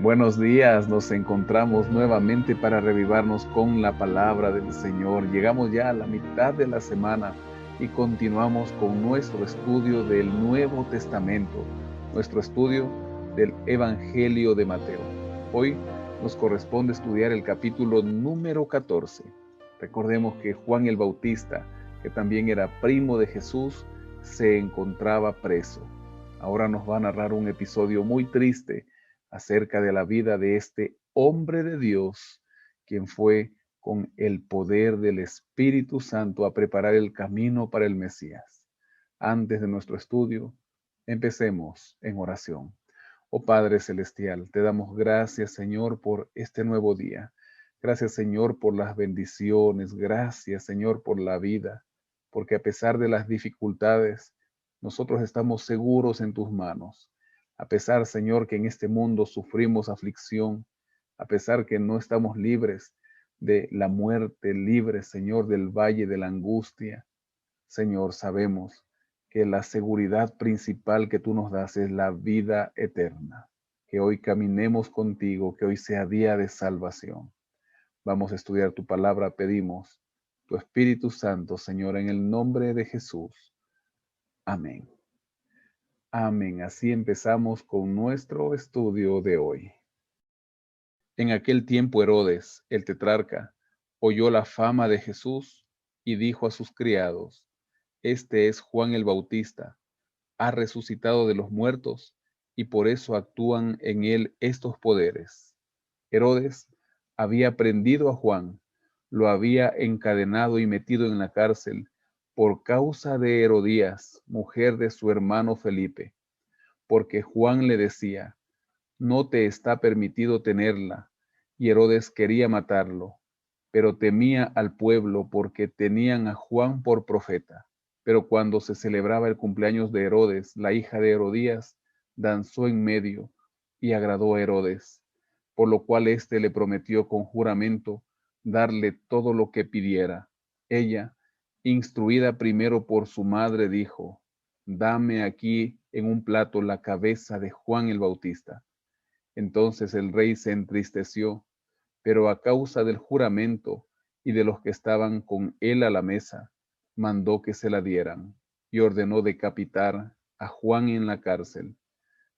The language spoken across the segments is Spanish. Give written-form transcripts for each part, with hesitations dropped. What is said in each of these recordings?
Buenos días, nos encontramos nuevamente para revivarnos con la palabra del Señor. Llegamos ya a la mitad de la semana y continuamos con nuestro estudio del Nuevo Testamento, nuestro estudio del Evangelio de Mateo. Hoy nos corresponde estudiar el capítulo número 14. Recordemos que Juan el Bautista, que también era primo de Jesús, se encontraba preso. Ahora nos va a narrar un episodio muy triste acerca de la vida de este hombre de Dios, quien fue con el poder del Espíritu Santo a preparar el camino para el Mesías. Antes de nuestro estudio, empecemos en oración. Oh Padre Celestial, te damos gracias, Señor, por este nuevo día. Gracias, Señor, por las bendiciones. Gracias, Señor, por la vida, porque a pesar de las dificultades, nosotros estamos seguros en tus manos. A pesar, Señor, que en este mundo sufrimos aflicción, a pesar que no estamos libres de la muerte, libres, Señor, del valle de la angustia, Señor, sabemos que la seguridad principal que tú nos das es la vida eterna. Que hoy caminemos contigo, que hoy sea día de salvación. Vamos a estudiar tu palabra, pedimos tu Espíritu Santo, Señor, en el nombre de Jesús. Amén. Amén. Así empezamos con nuestro estudio de hoy. En aquel tiempo Herodes, el tetrarca, oyó la fama de Jesús y dijo a sus criados: Este es Juan el Bautista, ha resucitado de los muertos y por eso actúan en él estos poderes. Herodes había prendido a Juan, lo había encadenado y metido en la cárcel por causa de Herodías, mujer de su hermano Felipe, porque Juan le decía: no te está permitido tenerla, y Herodes quería matarlo, pero temía al pueblo porque tenían a Juan por profeta. Pero cuando se celebraba el cumpleaños de Herodes, la hija de Herodías danzó en medio y agradó a Herodes, por lo cual éste le prometió con juramento darle todo lo que pidiera. Ella, instruida primero por su madre, dijo: dame aquí en un plato la cabeza de Juan el Bautista. Entonces el rey se entristeció, pero a causa del juramento y de los que estaban con él a la mesa, mandó que se la dieran y ordenó decapitar a Juan en la cárcel.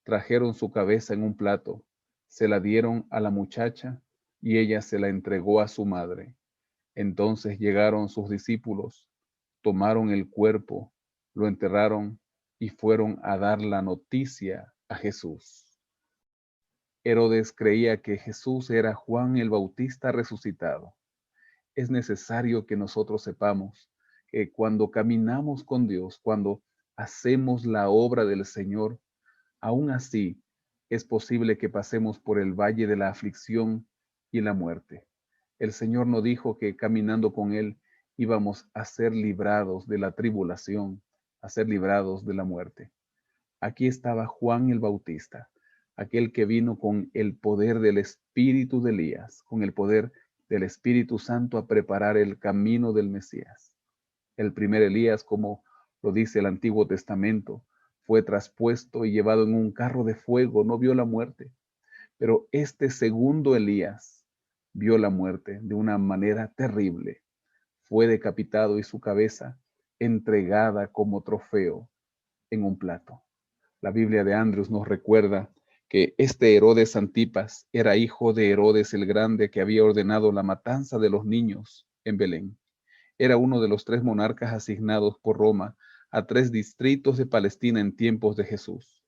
Trajeron su cabeza en un plato, se la dieron a la muchacha y ella se la entregó a su madre. Entonces llegaron sus discípulos, tomaron el cuerpo, lo enterraron y fueron a dar la noticia a Jesús. Herodes creía que Jesús era Juan el Bautista resucitado. Es necesario que nosotros sepamos que cuando caminamos con Dios, cuando hacemos la obra del Señor, aún así es posible que pasemos por el valle de la aflicción y la muerte. El Señor no dijo que caminando con Él íbamos a ser librados de la tribulación, a ser librados de la muerte. Aquí estaba Juan el Bautista, aquel que vino con el poder del espíritu de Elías, con el poder del Espíritu Santo a preparar el camino del Mesías. El primer Elías, como lo dice el Antiguo Testamento, fue traspuesto y llevado en un carro de fuego, no vio la muerte. Pero este segundo Elías vio la muerte de una manera terrible. Fue decapitado y su cabeza entregada como trofeo en un plato. La Biblia de Andrews nos recuerda que este Herodes Antipas era hijo de Herodes el Grande, que había ordenado la matanza de los niños en Belén. Era uno de los 3 monarcas asignados por Roma a 3 distritos de Palestina en tiempos de Jesús.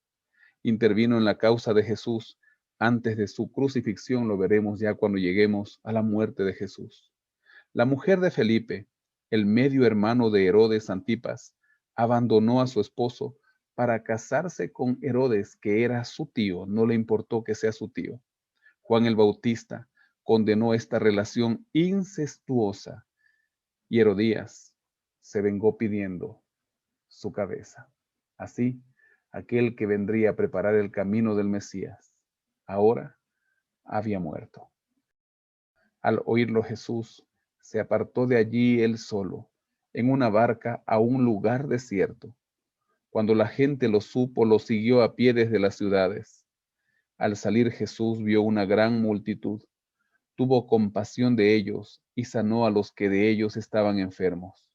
Intervino en la causa de Jesús antes de su crucifixión, lo veremos ya cuando lleguemos a la muerte de Jesús. La mujer de Felipe, el medio hermano de Herodes Antipas, abandonó a su esposo para casarse con Herodes, que era su tío, no le importó que sea su tío. Juan el Bautista condenó esta relación incestuosa y Herodías se vengó pidiendo su cabeza. Así, aquel que vendría a preparar el camino del Mesías, ahora había muerto. Al oírlo Jesús, se apartó de allí él solo, en una barca a un lugar desierto. Cuando la gente lo supo, lo siguió a pie desde las ciudades. Al salir Jesús vio una gran multitud, tuvo compasión de ellos y sanó a los que de ellos estaban enfermos.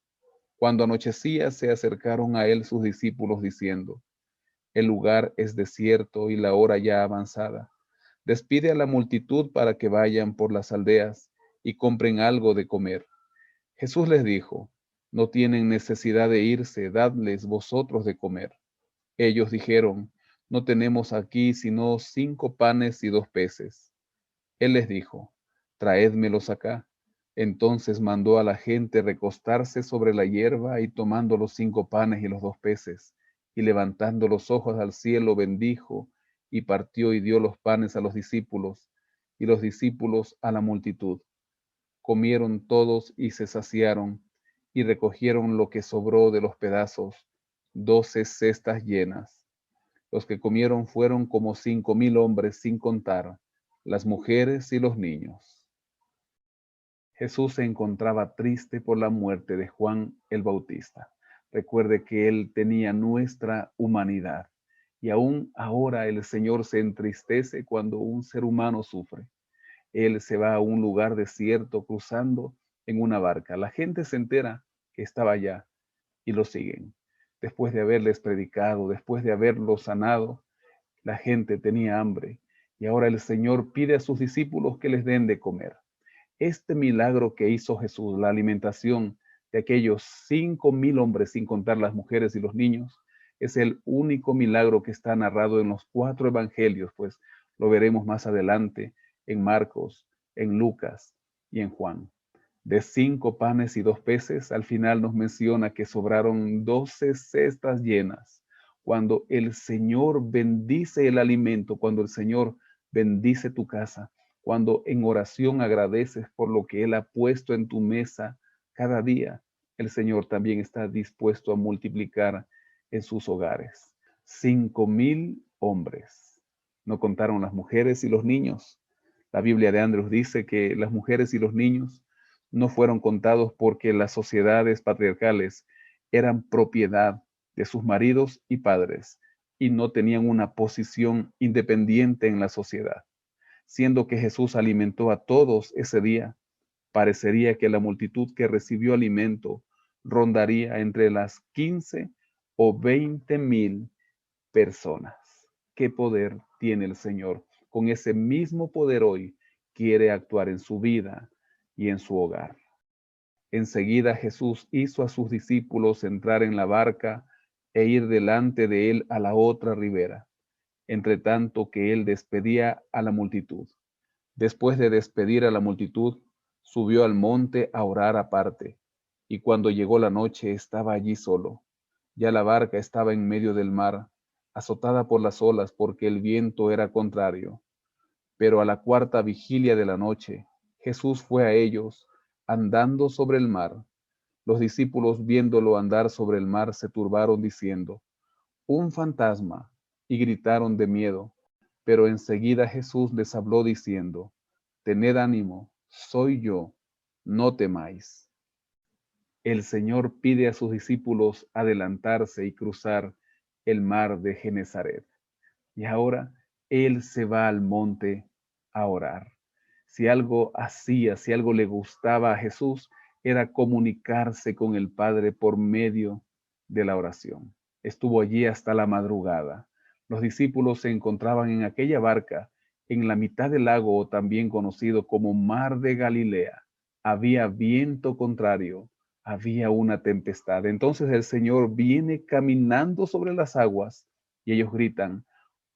Cuando anochecía, se acercaron a él sus discípulos diciendo: el lugar es desierto y la hora ya avanzada. Despide a la multitud para que vayan por las aldeas y compren algo de comer. Jesús les dijo: no tienen necesidad de irse, dadles vosotros de comer. Ellos dijeron: no tenemos aquí sino 5 panes y 2 peces. Él les dijo: traédmelos acá. Entonces mandó a la gente recostarse sobre la hierba, y tomando los 5 panes y los 2 peces, y levantando los ojos al cielo, bendijo, y partió y dio los panes a los discípulos, y los discípulos a la multitud. Comieron todos y se saciaron, y recogieron lo que sobró de los pedazos, 12 cestas llenas. Los que comieron fueron como 5,000 hombres, sin contar las mujeres y los niños. Jesús se encontraba triste por la muerte de Juan el Bautista. Recuerde que él tenía nuestra humanidad, y aún ahora el Señor se entristece cuando un ser humano sufre. Él se va a un lugar desierto cruzando en una barca. La gente se entera que estaba allá y lo siguen. Después de haberles predicado, después de haberlos sanado, la gente tenía hambre, y ahora el Señor pide a sus discípulos que les den de comer. Este milagro que hizo Jesús, la alimentación de aquellos 5,000 hombres, sin contar las mujeres y los niños, es el único milagro que está narrado en los 4 evangelios, pues lo veremos más adelante en Marcos, en Lucas y en Juan. De 5 panes y 2 peces, al final nos menciona que sobraron 12 cestas llenas. Cuando el Señor bendice el alimento, cuando el Señor bendice tu casa, cuando en oración agradeces por lo que Él ha puesto en tu mesa cada día, el Señor también está dispuesto a multiplicar en sus hogares. 5,000 hombres. No contaron las mujeres y los niños. La Biblia de Andrews dice que las mujeres y los niños no fueron contados porque las sociedades patriarcales eran propiedad de sus maridos y padres, y no tenían una posición independiente en la sociedad. Siendo que Jesús alimentó a todos ese día, parecería que la multitud que recibió alimento rondaría entre las 15 o 20,000 personas. ¿Qué poder tiene el Señor? Con ese mismo poder hoy quiere actuar en su vida y en su hogar. Enseguida Jesús hizo a sus discípulos entrar en la barca e ir delante de él a la otra ribera, entre tanto que él despedía a la multitud. Después de despedir a la multitud, subió al monte a orar aparte, y cuando llegó la noche estaba allí solo. Ya la barca estaba en medio del mar, azotada por las olas porque el viento era contrario. Pero a la 4ª vigilia de la noche, Jesús fue a ellos, andando sobre el mar. Los discípulos, viéndolo andar sobre el mar, se turbaron diciendo: un fantasma, y gritaron de miedo. Pero enseguida Jesús les habló diciendo: tened ánimo, soy yo, no temáis. El Señor pide a sus discípulos adelantarse y cruzar el mar de Genezaret. Y ahora Él se va al monte a orar. Si algo hacía, si algo le gustaba a Jesús, era comunicarse con el Padre por medio de la oración. Estuvo allí hasta la madrugada. Los discípulos se encontraban en aquella barca, en la mitad del lago, también conocido como Mar de Galilea. Había viento contrario, había una tempestad. Entonces el Señor viene caminando sobre las aguas, y ellos gritan: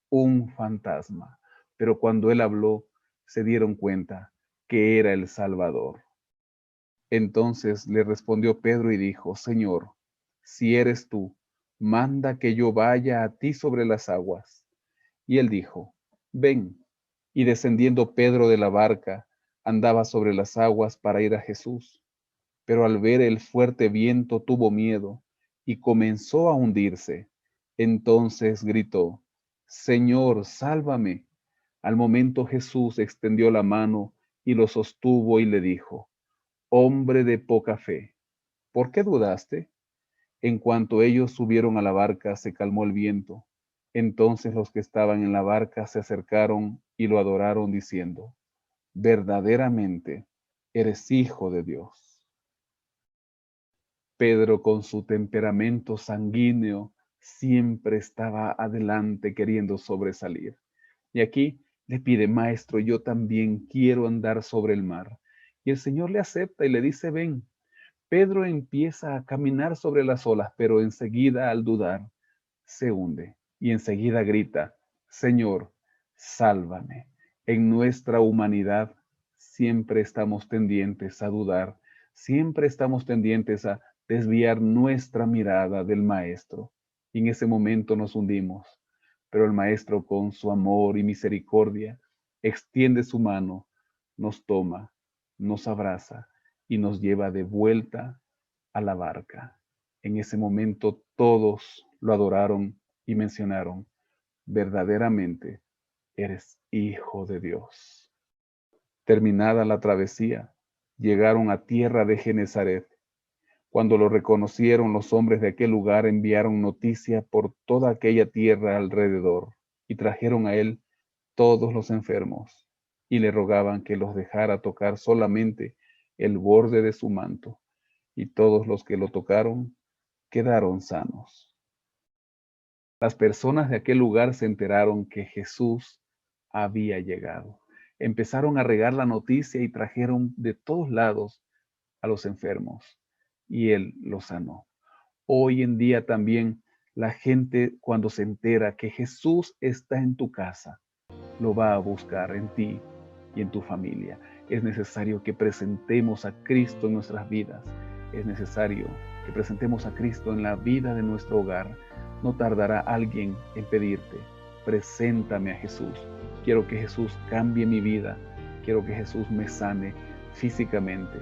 un fantasma. Pero cuando él habló, se dieron cuenta que era el Salvador. Entonces le respondió Pedro y dijo: Señor, si eres tú, manda que yo vaya a ti sobre las aguas. Y él dijo: ven. Y descendiendo Pedro de la barca, andaba sobre las aguas para ir a Jesús. Pero al ver el fuerte viento tuvo miedo y comenzó a hundirse. Entonces gritó: Señor, sálvame. Al momento Jesús extendió la mano y lo sostuvo y le dijo: hombre de poca fe, ¿por qué dudaste? En cuanto ellos subieron a la barca, se calmó el viento, Entonces los que estaban en la barca se acercaron y lo adoraron diciendo: verdaderamente eres hijo de Dios. Pedro, con su temperamento sanguíneo, siempre estaba adelante queriendo sobresalir. Y aquí le pide: maestro, yo también quiero andar sobre el mar. Y el Señor le acepta y le dice: ven. Pedro empieza a caminar sobre las olas, pero enseguida, al dudar, se hunde y enseguida grita: Señor, sálvame. En nuestra humanidad siempre estamos tendientes a dudar, siempre estamos tendientes a desviar nuestra mirada del Maestro. Y en ese momento nos hundimos. Pero el Maestro, con su amor y misericordia, extiende su mano, nos toma, nos abraza y nos lleva de vuelta a la barca. En ese momento todos lo adoraron y mencionaron: verdaderamente eres hijo de Dios. Terminada la travesía, llegaron a tierra de Genezaret. Cuando lo reconocieron, los hombres de aquel lugar enviaron noticia por toda aquella tierra alrededor y trajeron a él todos los enfermos y le rogaban que los dejara tocar solamente el borde de su manto, y todos los que lo tocaron quedaron sanos. Las personas de aquel lugar se enteraron que Jesús había llegado. Empezaron a regar la noticia y trajeron de todos lados a los enfermos, y él los sanó. Hoy en día también la gente, cuando se entera que Jesús está en tu casa, lo va a buscar en ti y en tu familia. Es necesario que presentemos a Cristo en nuestras vidas. Es necesario que presentemos a Cristo en la vida de nuestro hogar. No tardará alguien en pedirte: preséntame a Jesús. Quiero que Jesús cambie mi vida. Quiero que Jesús me sane físicamente,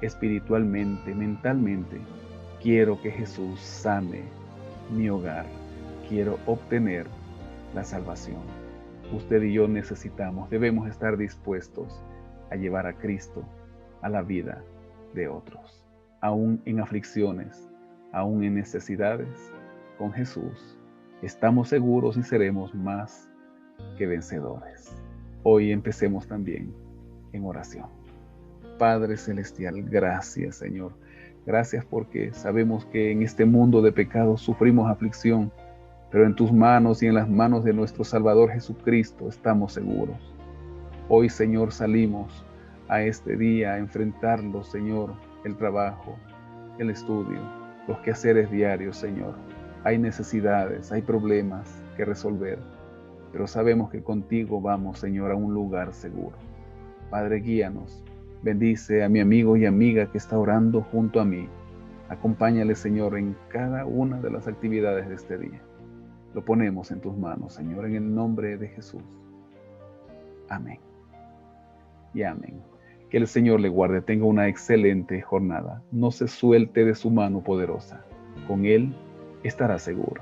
espiritualmente, mentalmente. Quiero que Jesús sane mi hogar. Quiero obtener la salvación. Usted y yo debemos estar dispuestos a llevar a Cristo a la vida de otros. Aún en aflicciones, aún en necesidades, con Jesús estamos seguros y seremos más que vencedores. Hoy empecemos también en oración. Padre Celestial, gracias, Señor. Gracias porque sabemos que en este mundo de pecados sufrimos aflicción, pero en tus manos y en las manos de nuestro Salvador Jesucristo estamos seguros. Hoy, Señor, salimos a este día a enfrentarlo, Señor, el trabajo, el estudio, los quehaceres diarios, Señor. Hay necesidades, hay problemas que resolver, pero sabemos que contigo vamos, Señor, a un lugar seguro. Padre, guíanos. Bendice a mi amigo y amiga que está orando junto a mí. Acompáñale, Señor, en cada una de las actividades de este día. Lo ponemos en tus manos, Señor, en el nombre de Jesús. Amén. Y amén. Que el Señor le guarde, tenga una excelente jornada. No se suelte de su mano poderosa. Con Él estará seguro.